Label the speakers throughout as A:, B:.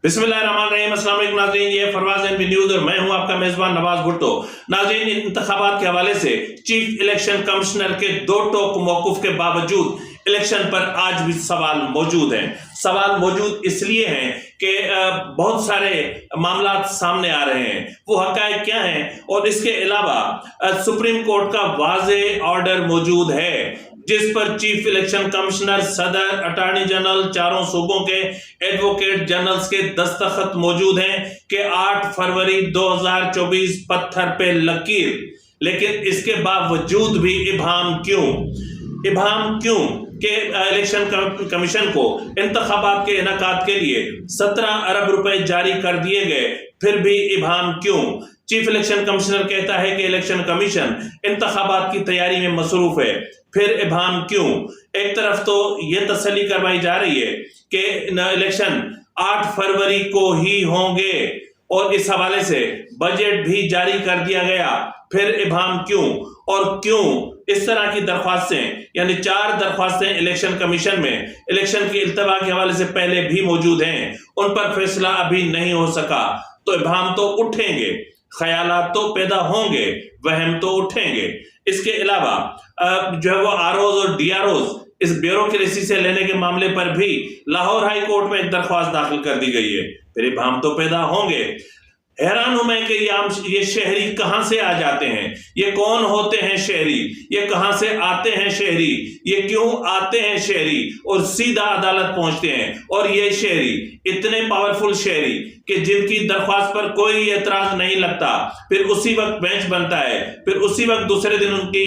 A: बिस्मिल्लाहिर्रहमानिर्रहीम, अस्सलाम वालेकुम नाज़रीन, ये फरवाज एनबी न्यूज़ और मैं हूं आपका मेजबान नवाज भुट्टो। नाज़रीन, इंतखाबात के हवाले से चीफ इलेक्शन कमिश्नर के दो टोक मौक़िफ़ के बावजूद इलेक्शन पर आज भी सवाल मौजूद हैं। सवाल मौजूद इसलिए हैं कि बहुत सारे मामला सामने आ रहे हैं। वो हक़ाइक़ क्या हैं और इसके अलावा सुप्रीम कोर्ट का वाज़ेह ऑर्डर मौजूद है जिस पर चीफ इलेक्शन कमिश्नर, सदर, अटॉर्नी जनरल, चारों सूबों के एडवोकेट जनरल्स के दस्तखत मौजूद हैं कि 8 फरवरी 2024 पत्थर पे लकीर। लेकिन इसके बावजूद भी इब्हाम क्यों कि इलेक्शन कमीशन को इंतखाबात के इनेकाद के लिए 17 अरब रुपए जारी कर दिए गए, फिर भी इब्हाम क्यों? चीफ इलेक्शन कमिश्नर कहता है कि इलेक्शन कमीशन इंतखाबात की तैयारी में मसरूफ है, फिर इब्हाम क्यों? एक तरफ तो यह तसल्ली करवाई जा रही है कि इलेक्शन 8 फरवरी को ही होंगे और इस हवाले से बजट भी जारी कर दिया गया, फिर इब्हाम क्यों? और क्यों इस तरह की दरख्वास्तें, यानी 4 दरख्वास्तें इलेक्शन कमीशन में इलेक्शन की इल्तवा के हवाले से पहले भी मौजूद हैं, उन पर फैसला अभी नहीं हो सका? तो इब्हाम तो उठेंगे, ख्यालात तो पैदा होंगे, वहम तो उठेंगे। इसके अलावा जो है वो आरओज और डीआरओज इस ब्यूरोक्रेसी से लेने के मामले पर भी लाहौर हाई कोर्ट में एक दरख्वास्त दाखिल कर दी गई है, फिर इब्हाम तो पैदा होंगे। हैरान हूं मैं कि ये शहरी कहां से आ जाते हैं, ये कौन होते हैं शहरी, ये कहां से आते हैं शहरी, ये क्यों आते हैं शहरी और सीधा अदालत पहुंचते हैं। और ये शहरी इतने पावरफुल शहरी कि जिनकी दरख्वास्त पर कोई एतराज नहीं लगता, फिर उसी वक्त बेंच बनता है, फिर उसी वक्त दूसरे दिन उनकी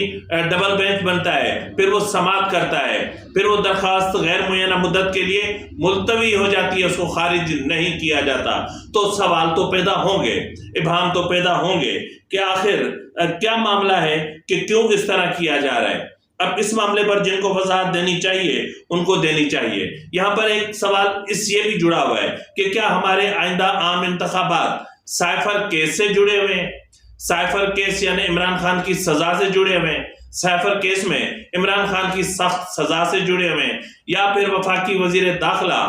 A: डबल बेंच बनता है, फिर वो समाअत करता है, फिर वो दरख्वास्त गैर मुय्यना मुद्दत के लिए मुलतवी हो जाती है, उसको खारिज नहीं किया जाता। तो सवाल तो पैदा होंगे, इब्हाम तो पैदा होंगे कि आखिर क्या मामला है कि क्यों इस तरह किया जा रहा है। अब इस मामले पर जिनको वजाहत देनी चाहिए उनको देनी चाहिए। यहां पर एक सवाल ये भी जुड़ा हुआ है कि क्या हमारे आइंदा आम इंतखाबात साइफर केस से जुड़े हुए हैं? साइफर केस यानी इमरान खान की सजा से जुड़े हुए हैं, साइफर केस में इमरान खान की सख्त सजा से जुड़े हुए हैं, या फिर वफाकी वजीर दाखिला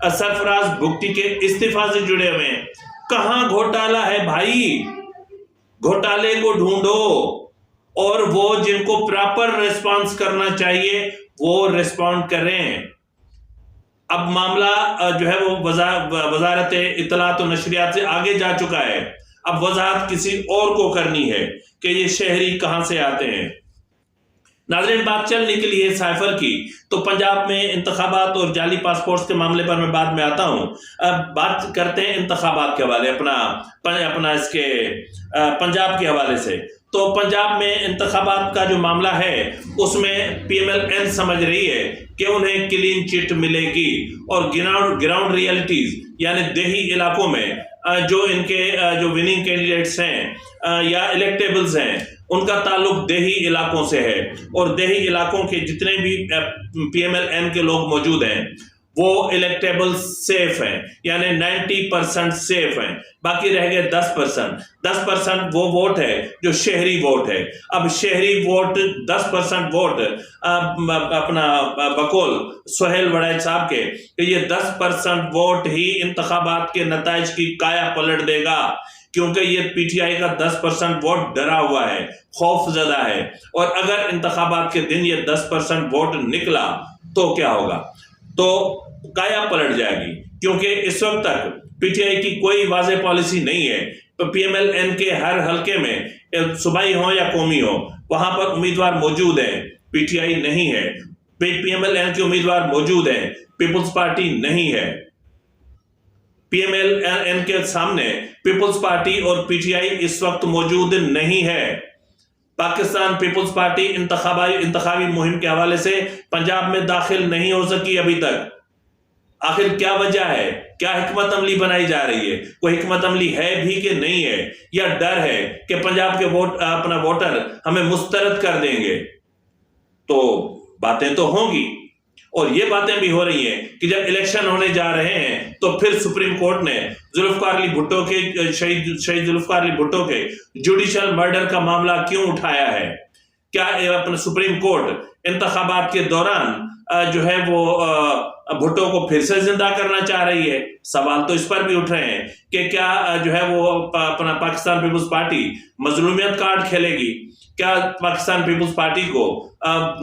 A: सरफराज भुगटी के इस्तीफा से जुड़े हुए हैं? कहां घोटाला है भाई? घोटाले को ढूंढो और वो जिनको प्रॉपर रिस्पांस करना चाहिए वो रिस्पॉन्ड करें। अब मामला जो है वो वजारत इत्तलात और नशरियात से आगे जा चुका है। अब वजाहत किसी और को करनी है कि ये शहरी कहां से आते हैं। नाज़रीन, बात चल निकली है साइफर की, तो पंजाब में इंतखाबात और जाली पासपोर्ट्स के मामले पर मैं बाद में आता हूं। अब बात करते हैं इंतखाबात के हवाले अपना इसके पंजाब के हवाले से। तो पंजाब में इंतखाबात का जो मामला है उसमें PMLN समझ रही है कि उन्हें क्लीन चिट मिलेगी और ग्राउंड रियलिटीज यानी देही इलाकों में जो इनके जो विनिंग कैंडिडेट्स हैं या इलेक्टेबल्स हैं उनका ताल्लुक देही इलाकों से है, और देही इलाकों के जितने भी PMLN के लोग मौजूद हैं वो इलेक्टेबल सेफ हैं, यानी 90% सेफ हैं। बाकी रह गए 10% वो वोट है जो शहरी वोट है। अब शहरी वोट 10% वोट अपना बकौल सुहेल वड़ैच साहब के कि ये 10% वोट ही इंतखाबात के नताइज की काया पलट देगा, क्योंकि ये PTI का 10% वोट डरा हुआ है, खौफजदा है। और अगर इंतखाबात के दिन ये 10% वोट निकला तो क्या होगा? तो काया पलट जाएगी, क्योंकि इस वक्त तक PTI की कोई वाज़ेह पॉलिसी नहीं है। तो PMLN के हर हलके में सूबाई हो या कौमी हो वहां पर उम्मीदवार मौजूद है, PTI नहीं है। PMLN के उम्मीदवार मौजूद हैं, पीपुल्स पार्टी नहीं है। PMLN के सामने पीपुल्स पार्टी और PTI इस वक्त मौजूद नहीं है। पाकिस्तान पीपुल्स पार्टी इंतखाबी मुहिम के हवाले से पंजाब में दाखिल नहीं हो सकी अभी तक। आखिर क्या वजह है? क्या हिकमत अमली बनाई जा रही है? कोई हिकमत अमली है भी कि नहीं है, या डर है कि पंजाब के अपना वोटर हमें मुस्तरद कर देंगे? तो बातें तो होंगी, और ये बातें भी हो रही हैं कि जब इलेक्शन होने जा रहे हैं तो फिर सुप्रीम कोर्ट ने जुल्फकार अली भुट्टो के शहीद जुल्फकार अली भुट्टो के जुडिशियल मर्डर का मामला क्यों उठाया है? क्या अपने सुप्रीम कोर्ट इंतखाबात के दौरान जो है वो भुट्टो को फिर से जिंदा करना चाह रही है? सवाल तो इस पर भी उठ रहे हैं कि क्या जो है वो अपना पाकिस्तान पीपुल्स पार्टी मजलूमियत कार्ड खेलेगी? क्या पाकिस्तान पीपुल्स पार्टी को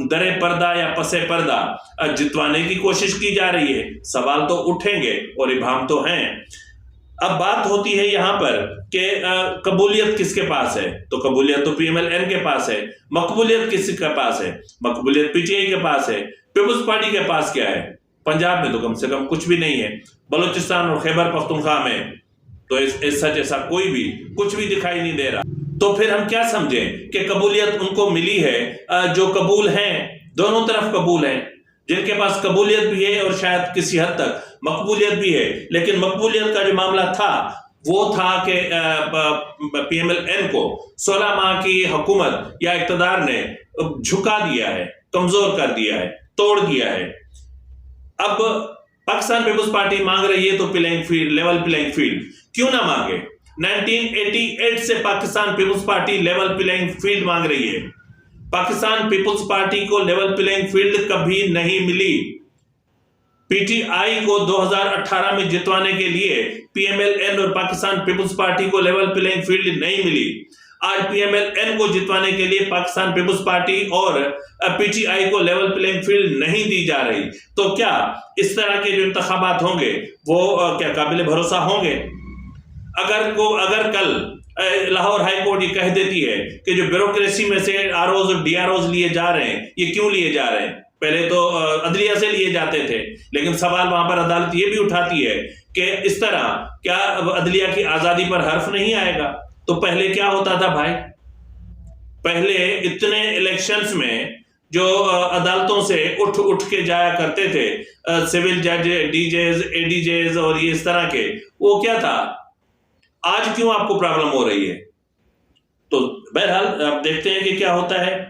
A: दरे पर्दा या पसे पर्दा जितवाने की कोशिश की जा रही है? सवाल तो उठेंगे और इबाम तो हैं। अब बात होती है यहां पर कि कबूलियत किसके पास है? तो कबूलियत तो PMLN के पास है। मकबूलियत किसके पास है? मकबूलियत PTI के पास है। पीपुल्स पार्टी के पास क्या है? पंजाब में तो कम से कम कुछ भी नहीं है। बलूचिस्तान और खैबर पख्तूनख्वा में तो सच ऐसा कोई भी कुछ भी दिखाई नहीं दे रहा। तो फिर हम क्या समझें कि कबूलियत उनको मिली है जो कबूल हैं, दोनों तरफ कबूल हैं, जिनके पास कबूलियत भी है और शायद किसी हद तक मकबूलियत भी है। लेकिन मकबूलियत का जो मामला था वो था कि PMLN को 16 माह की हुकूमत या इक़्तिदार ने झुका दिया है, कमजोर कर दिया है, तोड़ दिया है। अब पाकिस्तान पीपुल्स पार्टी मांग रही है तो playing field, level playing field क्यों ना मांगे? 1988 से Pakistan Peoples Party level playing field मांग रही है। पाकिस्तान पीपुल्स पार्टी को लेवल प्लेइंग फील्ड कभी नहीं मिली। PTI को 2018 में जितवाने के लिए PMLN और पाकिस्तान पीपुल्स पार्टी को लेवल प्लेइंग फील्ड नहीं मिली। आज PMLN को जितवाने के लिए पाकिस्तान पीपुल्स पार्टी और PTI को लेवल प्लेइंग फील्ड नहीं दी जा रही। तो क्या इस तरह के जो इंतखाबात होंगे वो क्या काबिल भरोसा होंगे? अगर कल लाहौर हाई कोर्ट ये कह देती है कि जो ब्यूरोक्रेसी में से ROs और DROs लिए जा रहे हैं, ये क्यों लिए जा रहे हैं? पहले तो अदलिया से लिए जाते थे, लेकिन सवाल वहां पर अदालत ये भी उठाती है कि इस तरह क्या अदलिया की आजादी पर हर्फ नहीं आएगा? तो पहले क्या होता था भाई? पहले इतने इलेक्शंस में जो अदालतों से उठ के जाया करते थे सिविल जज, DJs, ADJs और ये इस तरह के, वो क्या था? आज क्यों आपको प्रॉब्लम हो रही है? तो बहरहाल आप देखते हैं कि क्या होता है।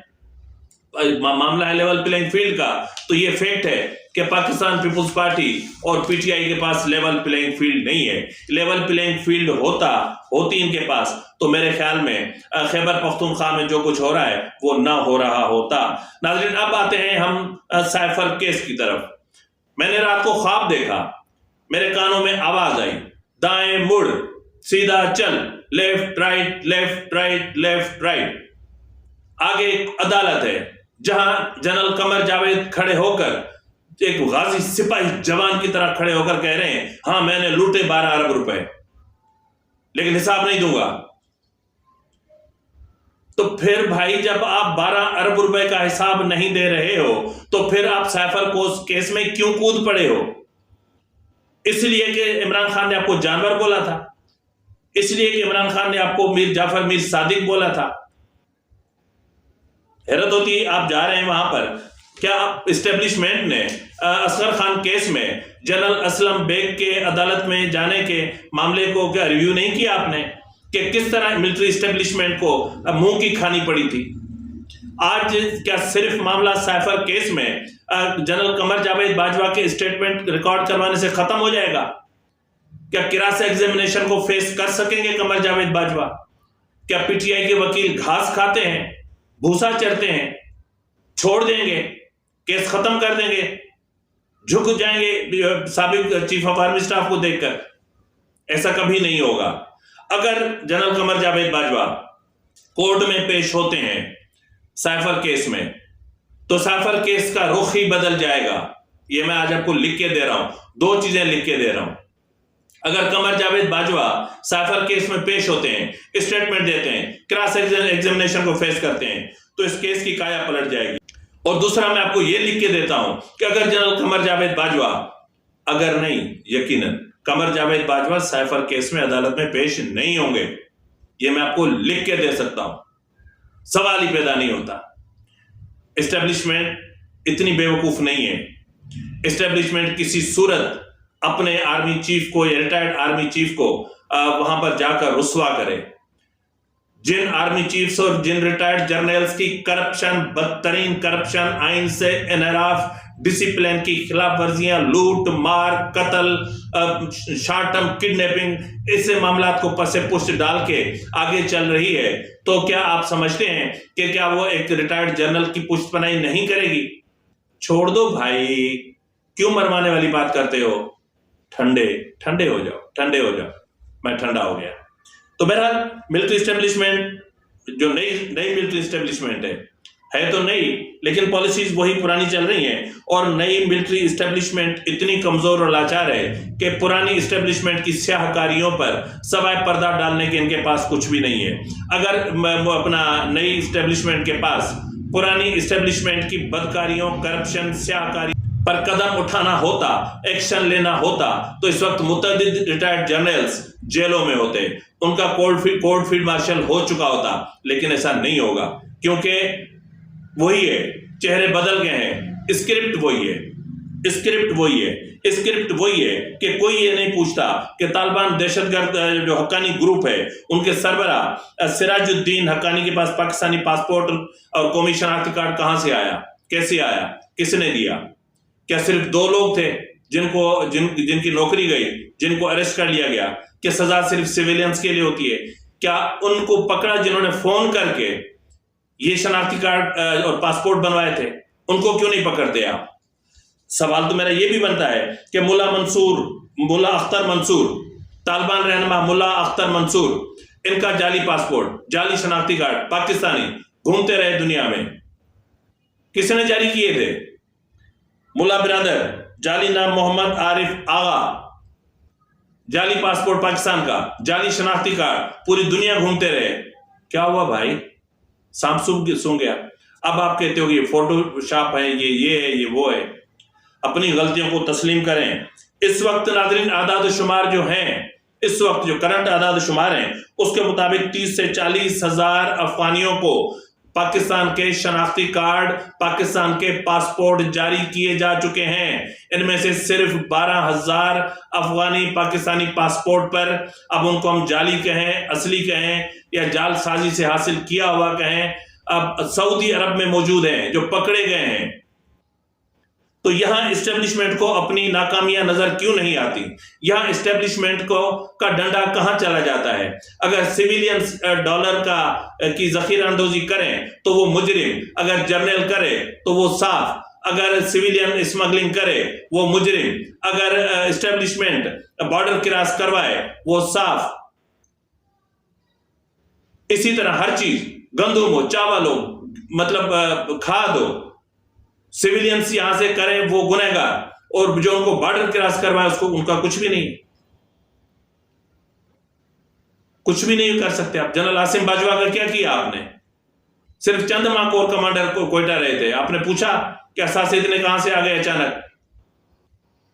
A: मामला है लेवल प्लेइंग फील्ड का, तो ये फैक्ट है कि पाकिस्तान पीपुल्स पार्टी और PTI के पास लेवल प्लेइंग फील्ड नहीं है। लेवल प्लेइंग फील्ड होती इनके पास तो मेरे ख्याल में खैबर पख्तूनख्वा में जो कुछ हो रहा है वो ना हो रहा होता। नाज़रीन, अब आते हैं हम साइफर केस की तरफ। मैंने रात को ख्वाब देखा, मेरे कानों में आवाज आई, दाएं मुड़, सीधा चल, left right, left right, left right. आगे एक अदालत है जहां जनरल कमर जावेद खड़े होकर एक गाजी सिपाही जवान की तरह खड़े होकर कह रहे हैं, हां मैंने लूटे 12 अरब रुपए, लेकिन हिसाब नहीं दूंगा। तो फिर भाई जब आप 12 अरब रुपए का हिसाब नहीं दे रहे हो तो फिर आप साइफर केस में क्यों कूद पड़े हो? इसलिए कि इमरान खान ने आपको जानवर बोला था, इसलिए कि इमरान खान ने आपको मीर जाफर मीर सादिक बोला था। हैरत होती है, आप जा रहे हैं वहां पर, क्या इस्टेब्लिशमेंट ने असगर खान केस में जनरल असलम बेग के अदालत में जाने के मामले को क्या रिव्यू नहीं किया आपने कि किस तरह मिलिट्री इस्टेब्लिशमेंट को मुंह की खानी पड़ी थी? आज क्या सिर्फ मामला साइफर केस में जनरल कमर जावेद बाजवा के स्टेटमेंट रिकॉर्ड करवाने से खत्म हो जाएगा? क्या किरास एग्जामिनेशन को फेस कर सकेंगे कमर जावेद बाजवा? क्या PTI के वकील घास खाते हैं, भूसा चरते हैं, छोड़ देंगे, केस खत्म कर देंगे, झुक जाएंगे साबिक चीफ ऑफ आर्मी स्टाफ को देखकर? ऐसा कभी नहीं होगा। अगर जनरल कमर जावेद बाजवा कोर्ट में पेश होते हैं साइफर केस में, तो साइफर केस का रुख ही बदल जाएगा। ये मैं आज आपको लिख के दे रहा हूं, 2 चीजें लिख के दे रहा हूं। अगर कमर जावेद बाजवा साइफर केस में पेश होते हैं, स्टेटमेंट देते हैं, क्रॉस एग्जामिनेशन को फेस करते हैं, तो इस केस की काया पलट जाएगी। और दूसरा मैं आपको यह लिख के देता हूं कि अगर जनरल कमर जावेद बाजवा, अगर नहीं, यकीनन कमर जावेद बाजवा साइफर केस में अदालत में पेश नहीं होंगे। यह मैं आपको लिख के दे सकता हूं, सवाल ही पैदा नहीं होता। एस्टेब्लिशमेंट इतनी बेवकूफ नहीं है। एस्टेब्लिशमेंट किसी सूरत अपने आर्मी चीफ को या रिटायर्ड आर्मी चीफ को वहां पर जाकर रुस्वा करे। जिन आर्मी चीफ्स और जिन रिटायर्ड जर्नल्स की करप्शन, बदतरीन करप्शन, आइन से इनहराफ, डिसिप्लिन की खिलाफ वर्जियां, लूट मार, कत्ल, शॉर्ट टर्म किडनैपिंग, ऐसे मामला को पसे पुष्ट डाल के आगे चल रही है, तो क्या आप समझते हैं कि क्या वो एक रिटायर्ड जनरल की पुष्टपनाही नहीं करेगी? छोड़ दो भाई, क्यों मरवाने वाली बात करते हो? ठंडे ठंडे हो जाओ, ठंडे हो जाओ। मैं ठंडा हो गया। तो बहरहाल मिलिट्री एस्टेब्लिशमेंट, जो नई मिलिट्री एस्टेब्लिशमेंट है तो नई, लेकिन पॉलिसीज वही पुरानी चल रही हैं, और नई मिलिट्री एस्टेब्लिशमेंट इतनी कमजोर और लाचार है कि पुरानी एस्टेब्लिशमेंट की स्याहकारियों पर सवाए पर्दा डालने के इनके पास कुछ भी नहीं है। अगर अपना नई एस्टेब्लिशमेंट के पास पुरानी एस्टेब्लिशमेंट की बदकारियों, करप्शन, स्याहकारी पर कदम उठाना होता, एक्शन लेना होता, तो इस वक्त मुतअद्दिद रिटायर्ड जनरल्स जेलों में होते, उनका कोर्ट फील्ड मार्शल हो चुका होता। लेकिन ऐसा नहीं होगा, क्योंकि वही है, चेहरे बदल गए हैं, स्क्रिप्ट वही है, स्क्रिप्ट वही है, स्क्रिप्ट वही है कि कोई ये नहीं पूछता कि तालिबान दहशतगर्द जो हक्कानी ग्रुप है, उनके सरबराह सिराजुद्दीन हक्कानी के पास पाकिस्तानी पासपोर्ट और कौमी शनाख्ती कार्ड कहां से आया, कैसे आया, किसने दिया? क्या सिर्फ 2 लोग थे जिनकी नौकरी गई, जिनको अरेस्ट कर लिया गया? क्या सजा सिर्फ सिविलियंस के लिए होती है? क्या उनको पकड़ा जिन्होंने फोन करके ये शनाख्ती कार्ड और पासपोर्ट बनवाए थे, उनको क्यों नहीं पकड़ते आप? सवाल तो मेरा ये भी बनता है कि मुल्ला अख्तर मंसूर, तालिबान रहनुमा मुल्ला अख्तर मंसूर, इनका जाली पासपोर्ट, जाली शनाख्ती कार्ड पाकिस्तानी घूमते रहे दुनिया में, किसने जारी किए थे? मुल्ला बिरादर, जाली नाम मोहम्मद आरिफ आगा, जाली पासपोर्ट पाकिस्तान का, जाली शनाख्ती कार्ड, पूरी दुनिया घूमते रहे। क्या हुआ भाई? सांप सूंघ गया। अब आप कहते हो ये फोटोशॉप है, ये है, ये वो है। अपनी गलतियों को तस्लीम करें। इस वक्त नाज़रीन आदाद शुमार जो हैं, इस वक्त जो करंट आदाद शुमार हैं, उसके मुताबिक 30 से 40 हजार अफगानियों को पाकिस्तान के शनाख्ती कार्ड, पाकिस्तान के पासपोर्ट जारी किए जा चुके हैं। इनमें से सिर्फ 12,000 अफगानी पाकिस्तानी पासपोर्ट पर, अब उनको हम जाली कहें, असली कहें या जालसाजी से हासिल किया हुआ कहें, अब सऊदी अरब में मौजूद हैं, जो पकड़े गए हैं। तो यहां एस्टेब्लिशमेंट को अपनी नाकामियां नजर क्यों नहीं आती? यहां एस्टेब्लिशमेंट का डंडा कहां चला जाता है? अगर सिविलियंस डॉलर की जखीरा अंदोजी करें तो वो मुजरिम, अगर जर्नल करे तो वो साफ, अगर सिविलियन स्मगलिंग करे वो मुजरिम, अगर एस्टेब्लिशमेंट बॉर्डर क्रॉस करवाए वो साफ। इसी तरह हर चीज, गंदुम हो, चावल हो, मतलब खाद हो, सिविलियंस यहां से करें वो गुनहगार, और जो उनको बॉर्डर क्रॉस करवाए उसको, उनका कुछ भी नहीं, कुछ भी नहीं कर सकते आप। जनरल आसिम बाजवा का क्या किया आपने? सिर्फ चंद माह कोर कमांडर को कोयटा रहे थे, आपने पूछा कि असासे इतने कहां से आ गए अचानक?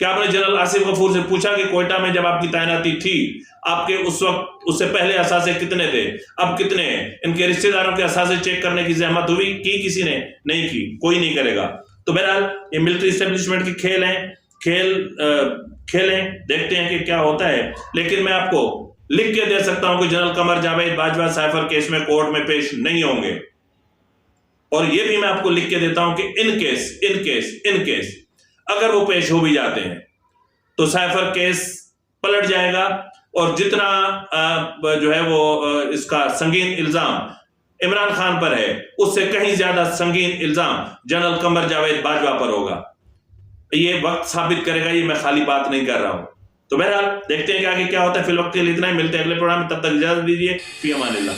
A: क्या आपने जनरल आसिफ गफूर से पूछा कि कोयटा में जब आपकी तैनाती थी, आपके उस वक्त, उससे पहले असासे कितने थे, अब कितने हैं? इनके रिश्तेदारों के असासे चेक करने की जहमत हुई की? किसी ने नहीं की, कोई नहीं करेगा। तो बहरहाल ये मिलिट्री एस्टेब्लिशमेंट के खेल हैं, खेलें, देखते हैं कि क्या होता है। लेकिन मैं आपको लिख के दे सकता हूं कि general Qamar Javed Bajwa cipher case में कोर्ट में पेश नहीं होंगे, और यह भी मैं आपको लिख के देता हूं कि इन केस अगर वो पेश हो भी जाते हैं तो साइफर केस पलट जाएगा, और जितना जो है वो इसका संगीन इल्जाम इमरान खान पर है, उससे कहीं ज्यादा संगीन इल्जाम जनरल कमर जावेद बाजवा पर होगा। ये वक्त साबित करेगा, ये मैं खाली बात नहीं कर रहा हूं। तो बहरहाल देखते हैं कि आगे क्या होता है। फिल वक्त के लिए इतना ही, मिलते हैं अगले प्रोग्राम में, तब तक इजाजत दीजिए। फी अमानिल्लाह।